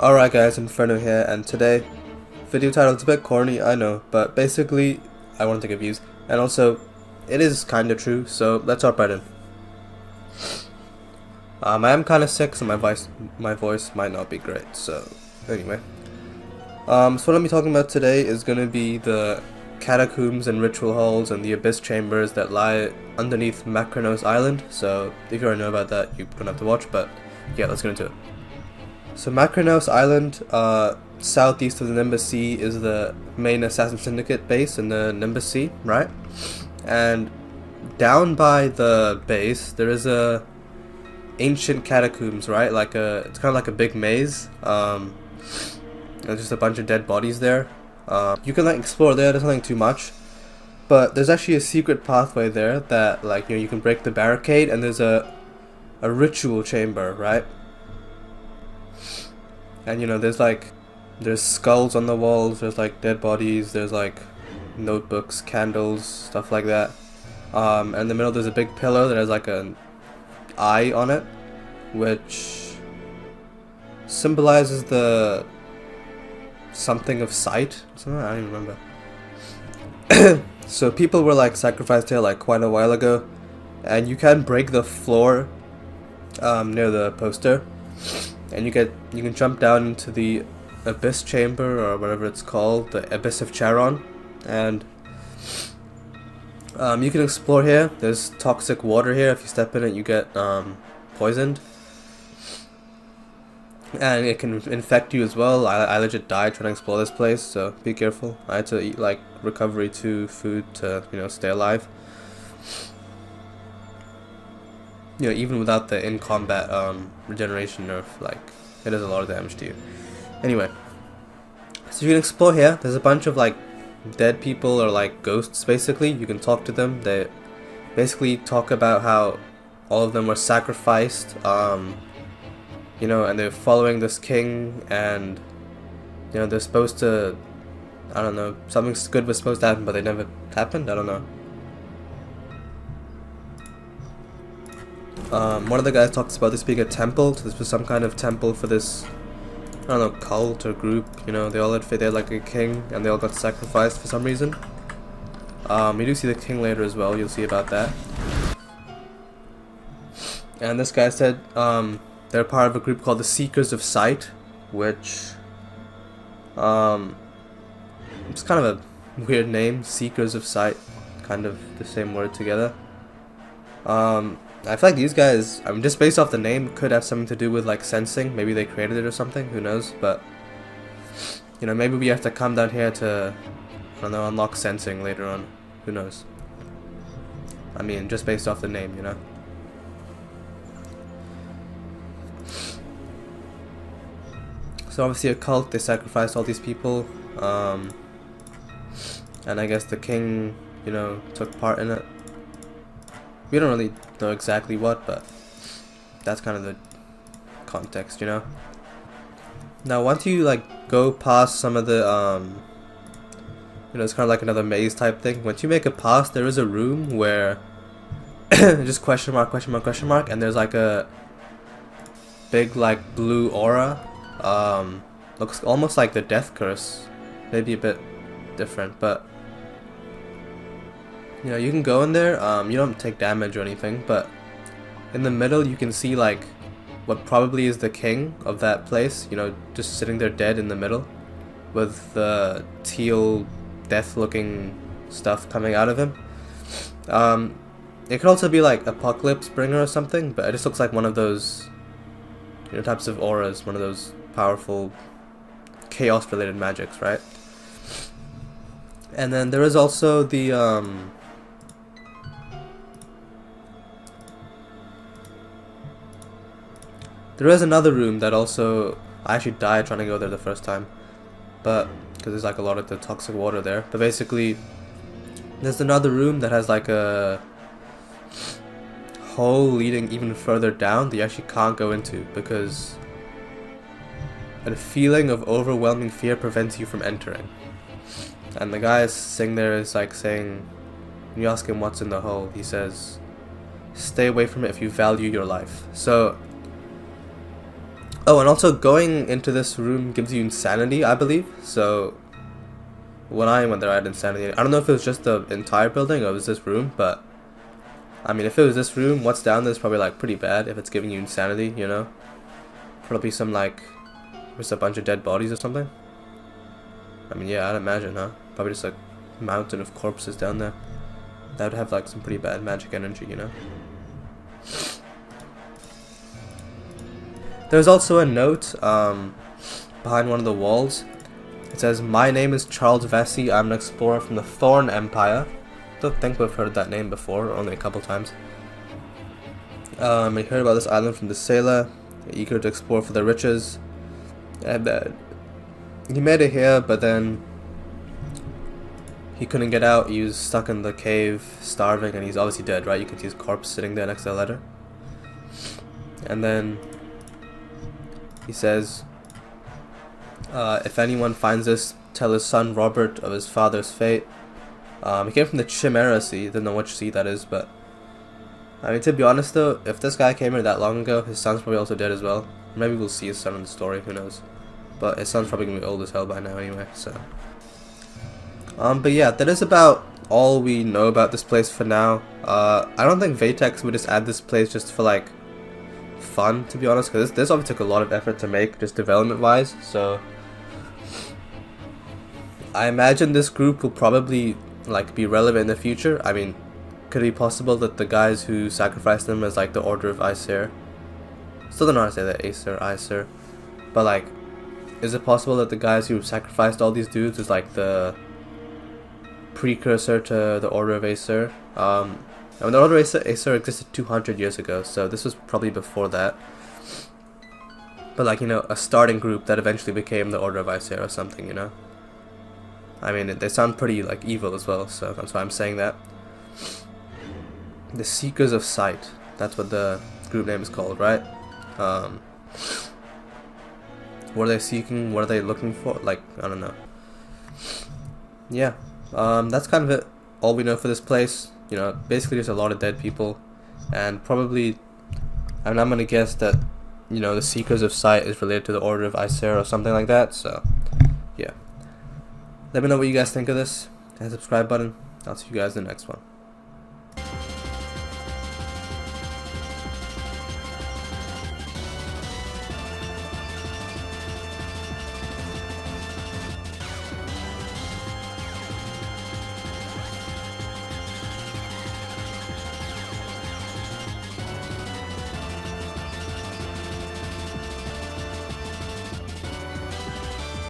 Alright guys, Inferno here, and today, video title, it's a bit corny, I know, but basically, I want to get views, and also, it is kinda true, so let's hop right in. I am kinda sick, so my voice might not be great, so, anyway. So what I'm talking about today is gonna be the catacombs and ritual halls and the abyss chambers that lie underneath Macronos Island, so if you already know about that, you're gonna have to watch, but yeah, let's get into it. So Macronos Island, southeast of the Nimbus Sea, is the main Assassin Syndicate base in the Nimbus Sea, right? And down by the base, there is a ancient catacombs, right? It's kind of like a big maze. There's just a bunch of dead bodies there. You can explore there. There's nothing too much, but there's actually a secret pathway there that you can break the barricade, and there's a ritual chamber, right? And there's skulls on the walls, there's dead bodies, there's notebooks, candles, stuff like that. And in the middle there's a big pillar that has an eye on it, which symbolizes the something of sight. I don't even remember. So people were sacrificed here quite a while ago, and you can break the floor near the poster. And you can jump down into the Abyss chamber, or whatever it's called, the Abyss of Charon, and you can explore here. There's toxic water here. If you step in it, you get poisoned, and it can infect you as well. I legit died trying to explore this place, so be careful. I had to eat recovery 2 food to stay alive. Even without the in-combat regeneration nerf, it does a lot of damage to you. Anyway, so you can explore here. There's a bunch of dead people, or ghosts basically. You can talk to them. They basically talk about how all of them were sacrificed, and they're following this king, and they're supposed to, I don't know, something good was supposed to happen, but they never happened. I don't know. One of the guys talks about this being a temple, so this was some kind of temple for this, I don't know, cult or group. They all had a king, and they all got sacrificed for some reason. You do see the king later as well, you'll see about that. And this guy said they're part of a group called the Seekers of Sight, which it's kind of a weird name, Seekers of Sight, kind of the same word together. I feel like these guys, just based off the name, could have something to do with sensing. Maybe they created it or something, who knows, but maybe we have to come down here to, I don't know, unlock sensing later on, who knows. Just based off the name, So obviously a cult, they sacrificed all these people, and I guess the king, took part in it. We don't really know exactly what, but that's kind of the context, Now once you go past some of the it's kind of another maze type thing. Once you make it past, there is a room where just question mark, and there's a big blue aura. Looks almost like the death curse, maybe a bit different, but you can go in there. You don't take damage or anything, but in the middle you can see what probably is the king of that place, just sitting there dead in the middle with the teal death looking stuff coming out of him. It could also be Apocalypse Bringer or something, but it just looks like one of those types of auras, one of those powerful chaos related magics, right? And then there is also the there is another room that also, I actually died trying to go there the first time, but because there's a lot of the toxic water there. But basically, there's another room that has a hole leading even further down that you actually can't go into because a feeling of overwhelming fear prevents you from entering. And the guy sitting there is saying, when you ask him what's in the hole, he says, "Stay away from it if you value your life." So Oh, and also going into this room gives you insanity, I believe. So when I went there, I had insanity. I don't know if it was just the entire building or it was this room, but I mean, if it was this room, what's down there is probably like pretty bad if it's giving you insanity, you know? Probably some like, just a bunch of dead bodies or something. I mean, yeah, I'd imagine, huh? Probably just like a mountain of corpses down there. That would have like some pretty bad magic energy, you know? There's also a note behind one of the walls. It says, "My name is Charles Vesey. I'm an explorer from the Thorn Empire." Don't think we've heard that name before, only a couple times. I heard about this island from the sailor, eager to explore for the riches. And he made it here, but then he couldn't get out. He was stuck in the cave, starving, and he's obviously dead, right? You can see his corpse sitting there next to the letter. And then he says, if anyone finds this, tell his son Robert of his father's fate. He came from the Chimera Sea, didn't know which sea that is, but I mean, to be honest though, if this guy came here that long ago, his son's probably also dead as well. Maybe we'll see his son in the story, who knows. But his son's probably gonna be old as hell by now anyway, so. But yeah, that is about all we know about this place for now. I don't think Vatex would just add this place just for like fun, to be honest, because this obviously took a lot of effort to make, just development wise, so I imagine this group will probably like be relevant in the future. I mean, could it be possible that the guys who sacrificed them as like the Order of Aesir, still don't know how to say that, Aesir, but like, is it possible that the guys who sacrificed all these dudes is like the precursor to the Order of Aesir? I mean, the Order of Aesir existed 200 years ago, so this was probably before that. But like, you know, a starting group that eventually became the Order of Aesir or something, you know? I mean, they sound pretty like evil as well, so that's why I'm saying that. The Seekers of Sight, that's what the group name is called, right? What are they seeking? What are they looking for? Like, I don't know. Yeah, that's kind of it. All we know for this place, you know, basically there's a lot of dead people, and probably, I mean, I'm gonna guess that, you know, the Seekers of Sight is related to the Order of Aesir or something like that, so, yeah. Let me know what you guys think of this, and subscribe button. I'll see you guys in the next one.